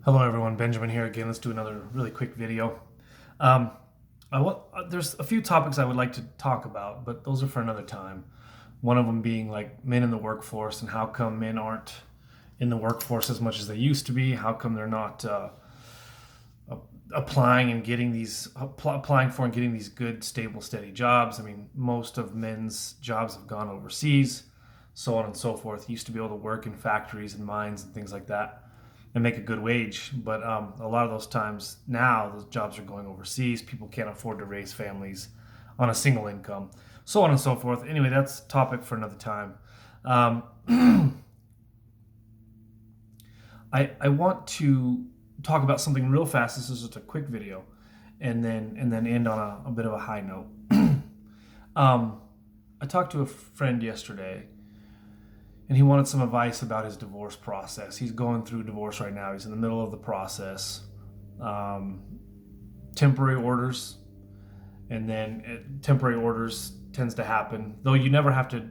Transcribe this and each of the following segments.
Hello everyone, Benjamin here again. Let's do another really quick video. Um, there's a few topics I would like to talk about, but those are for another time. One of them being like men in the workforce and how come men aren't in the workforce as much as they used to be. How come they're not applying for and getting these good, stable, steady jobs? I mean, most of men's jobs have gone overseas, so on and so forth. Used to be able to work in factories and mines and things like that and make a good wage. But a lot of those times now, those jobs are going overseas. People can't afford to raise families on a single income, so on and so forth. Anyway, that's a topic for another time. Um, I want to talk about something real fast. This is just a quick video, and then end on a bit of a high note. um, I talked to a friend yesterday, and he wanted some advice about his divorce process. He's going through divorce right now. He's in the middle of the process. Um, Temporary orders, and then temporary orders tends to happen. Though you never have to.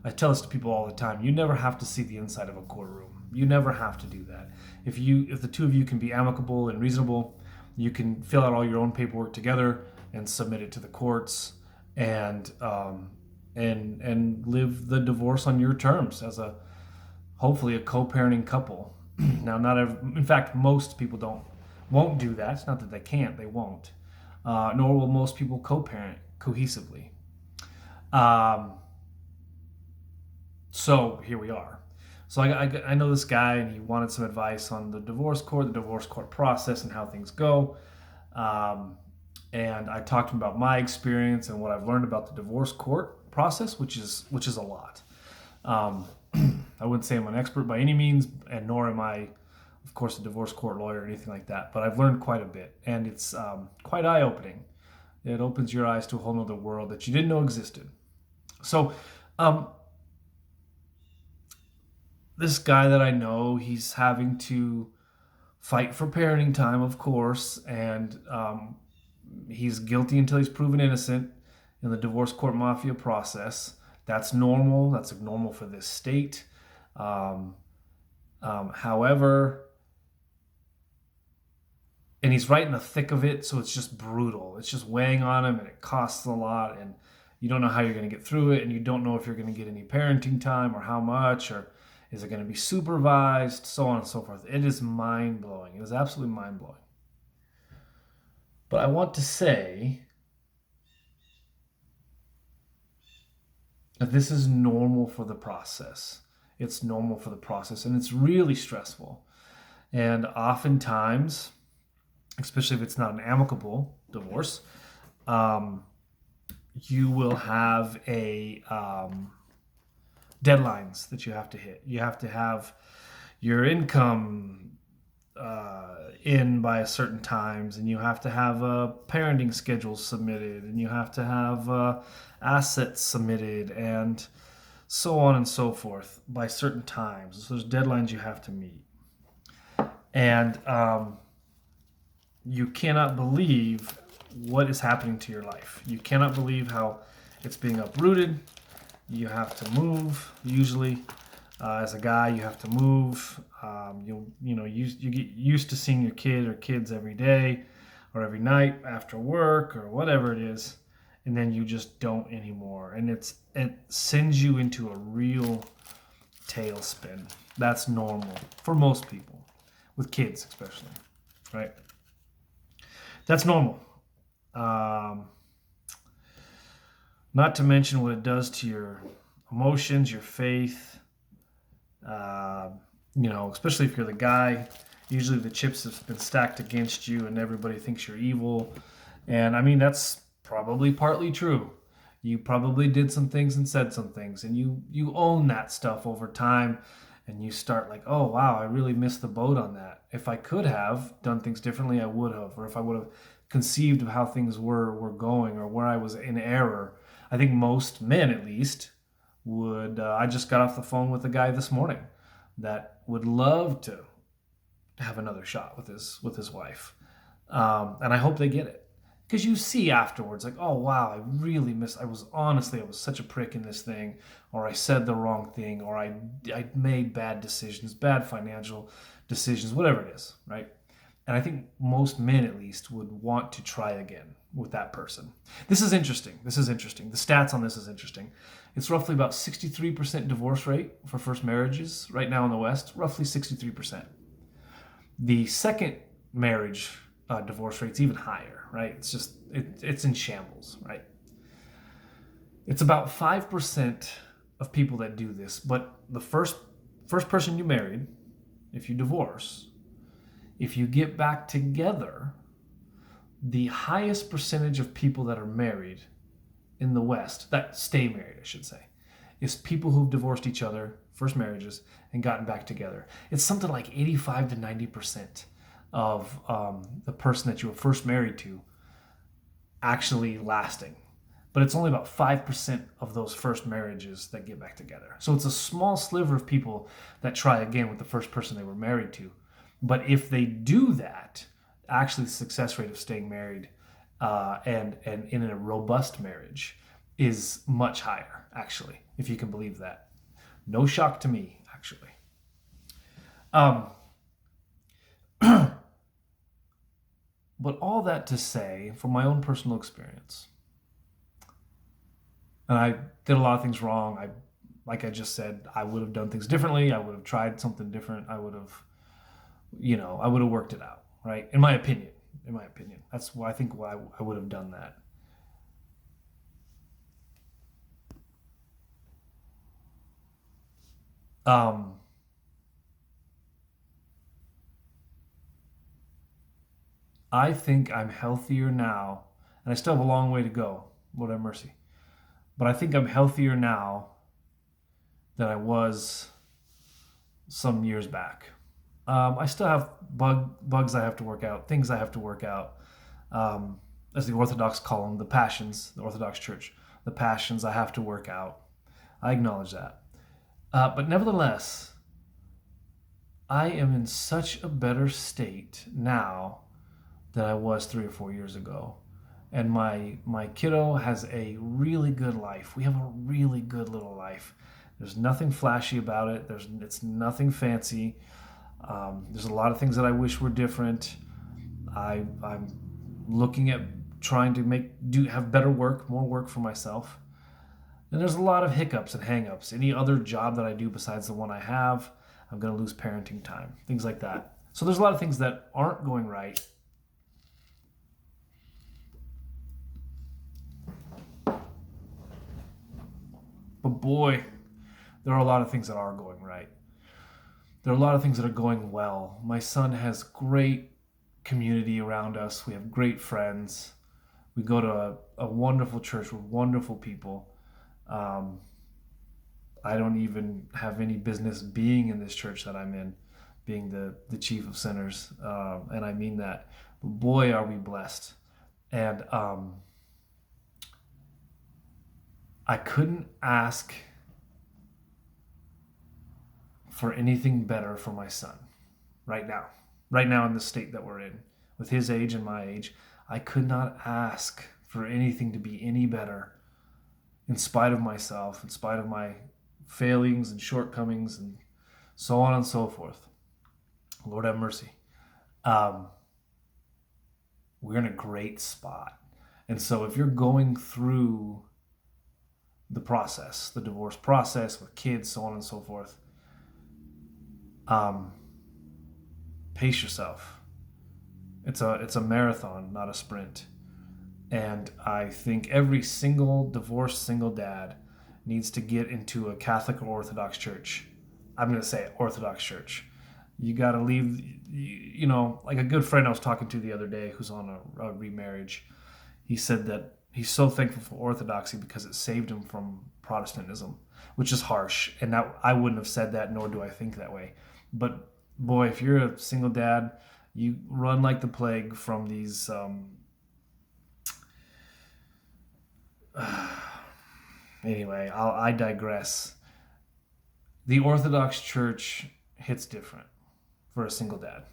I tell this to people all the time. You never have to see the inside of a courtroom. You never have to do that. If the two of you can be amicable and reasonable, you can fill out all your own paperwork together and submit it to the courts, and and live the divorce on your terms as a hopefully a co-parenting couple. Now, not every, in fact, most people won't do that. It's not that they can't; they won't. Nor will most people co-parent cohesively. Um, so here we are. So I know this guy, and he wanted some advice on the divorce court process, and how things go. Um, and I talked to him about my experience and what I've learned about the divorce court process, which is a lot. Um, I wouldn't say I'm an expert by any means, and nor am I, of course, a divorce court lawyer or anything like that. But I've learned quite a bit, and it's quite eye opening. It opens your eyes to a whole other world that you didn't know existed. So, um, this guy that I know, he's having to fight for parenting time, of course, and he's guilty until he's proven innocent in the divorce court mafia process. That's normal. That's normal for this state. Um, However, and he's right in the thick of it, so it's just brutal. It's just weighing on him, and it costs a lot, and you don't know how you're going to get through it, and you don't know if you're going to get any parenting time or how much, or is it going to be supervised, so on and so forth. It is mind blowing. It is absolutely mind blowing. But I want to say that this is normal for the process. It's normal for the process, and it's really stressful. And oftentimes, especially if it's not an amicable divorce, um, you will have a deadlines that you have to hit. You have to have your income in by certain times, and you have to have a parenting schedule submitted, and you have to have assets submitted, and so on and so forth by certain times. So there's deadlines you have to meet, and you cannot believe what is happening to your life. You cannot believe how it's being uprooted. You have to move. Usually, as a guy, you have to move. You get used to seeing your kid or kids every day, or every night after work, or whatever it is, and then you just don't anymore, and it sends you into a real tailspin. That's normal for most people, with kids especially, right? That's normal. Um, Not to mention what it does to your emotions, your faith. Uh, Especially if you're the guy. Usually the chips have been stacked against you, and everybody thinks you're evil. And I mean, that's probably partly true. You probably did some things and said some things, and you own that stuff over time, and you start like, oh wow, I really missed the boat on that. If I could have done things differently, I would have, or if I would have conceived of how things were going, or where I was in error. I think most men, at least, would. I just got off the phone with a guy this morning that would love to have another shot with his wife, and I hope they get it, because you see afterwards, like, oh wow, I really missed. I was such a prick in this thing, or I said the wrong thing, or I made bad decisions, bad financial decisions, whatever it is, right? And I think most men, at least, would want to try again with that person. This is interesting. The stats on this is interesting. It's roughly about 63% divorce rate for first marriages right now in the West, roughly 63%. The second marriage divorce rate's even higher, right? It's in shambles, right? It's about 5% of people that do this, but the first person you married, if you divorce, if you get back together, the highest percentage of people that are married in the West, that stay married, I should say, is people who've divorced each other, first marriages, and gotten back together. It's something like 85 to 90% of the person that you were first married to actually lasting. But it's only about 5% of those first marriages that get back together. So it's a small sliver of people that try again with the first person they were married to. But if they do that, actually the success rate of staying married and in a robust marriage is much higher, actually, if you can believe that. No shock to me, actually. But all that to say, from my own personal experience, and I did a lot of things wrong. Like I just said, I would have done things differently. I would have tried something different. I would have worked it out, right? In my opinion, that's why I would have done that. I think I'm healthier now, and I still have a long way to go. Lord have mercy. But I think I'm healthier now than I was some years back. I still have bugs I have to work out, things I have to work out. As the Orthodox call them, the passions, the Orthodox Church, the passions I have to work out. I acknowledge that. But nevertheless, I am in such a better state now than I was 3 or 4 years ago. And my kiddo has a really good life. We have a really good little life. There's nothing flashy about it. It's nothing fancy. There's a lot of things that I wish were different. I'm looking at trying to have better work, more work for myself. And there's a lot of hiccups and hangups. Any other job that I do besides the one I have, I'm going to lose parenting time, things like that. So there's a lot of things that aren't going right. But boy, there are a lot of things that are going right. There are a lot of things that are going well. My son has great community around us. We have great friends. We go to a wonderful church with wonderful people. I don't even have any business being in this church that I'm in, being the chief of sinners. And I mean that. But boy, are we blessed. And I couldn't ask for anything better for my son right now in the state that we're in, with his age and my age. I could not ask for anything to be any better, in spite of myself, in spite of my failings and shortcomings and so on and so forth. Lord have mercy. We're in a great spot. And so if you're going through the process, the divorce process with kids, so on and so forth, pace yourself. It's a marathon, not a sprint. And I think every single divorced single dad needs to get into a Catholic or Orthodox church. I'm going to say Orthodox church. You got to leave, like a good friend I was talking to the other day who's on a remarriage. He said that he's so thankful for Orthodoxy because it saved him from Protestantism, which is harsh. And I wouldn't have said that, nor do I think that way. But boy, if you're a single dad, you run like the plague from these anyway, I digress. The Orthodox Church hits different for a single dad.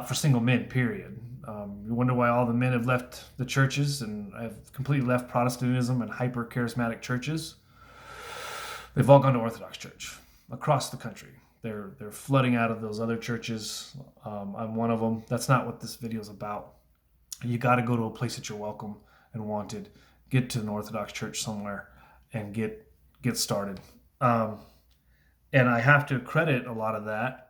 For single men, period. You wonder why all the men have left the churches and have completely left Protestantism and hyper-charismatic churches. They've all gone to Orthodox Church across the country. they're flooding out of those other churches. I'm one of them. That's not what this video is about. You got to go to a place that you're welcome and wanted. Get to an Orthodox church somewhere and get started. And I have to credit a lot of that.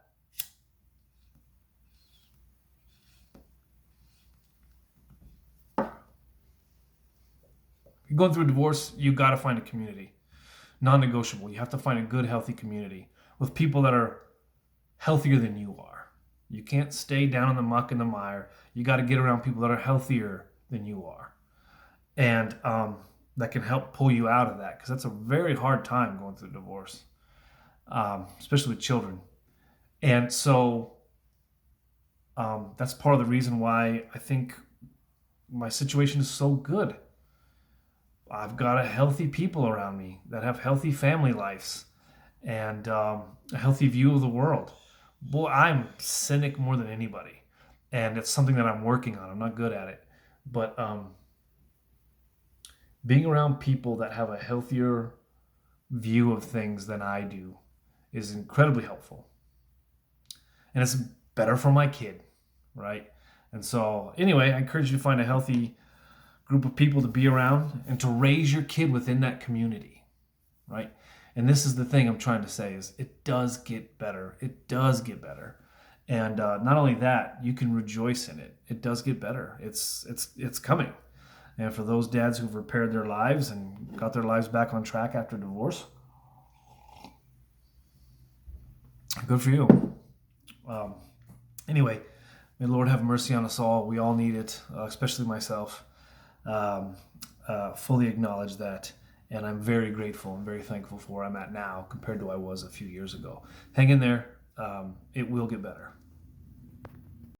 You're going through a divorce, you got to find a community. Non-negotiable. You have to find a good, healthy community with people that are healthier than you are. You can't stay down in the muck and the mire. You got to get around people that are healthier than you are. And that can help pull you out of that, because that's a very hard time going through a divorce, especially with children. And so that's part of the reason why I think my situation is so good. I've got a healthy people around me that have healthy family lives and a healthy view of the world. Boy, I'm cynic more than anybody, and it's something that I'm working on. I'm not good at it, but being around people that have a healthier view of things than I do is incredibly helpful, and it's better for my kid, right? And so, anyway, I encourage you to find a healthy group of people to be around and to raise your kid within that community, right? And this is the thing I'm trying to say is it does get better. It does get better. And not only that, you can rejoice in it. It does get better. It's coming. And for those dads who've repaired their lives and got their lives back on track after divorce, good for you. Anyway, may the Lord have mercy on us all. We all need it, especially myself. Fully acknowledge that, and I'm very grateful and very thankful for where I'm at now compared to where I was a few years ago. Hang in there. It will get better.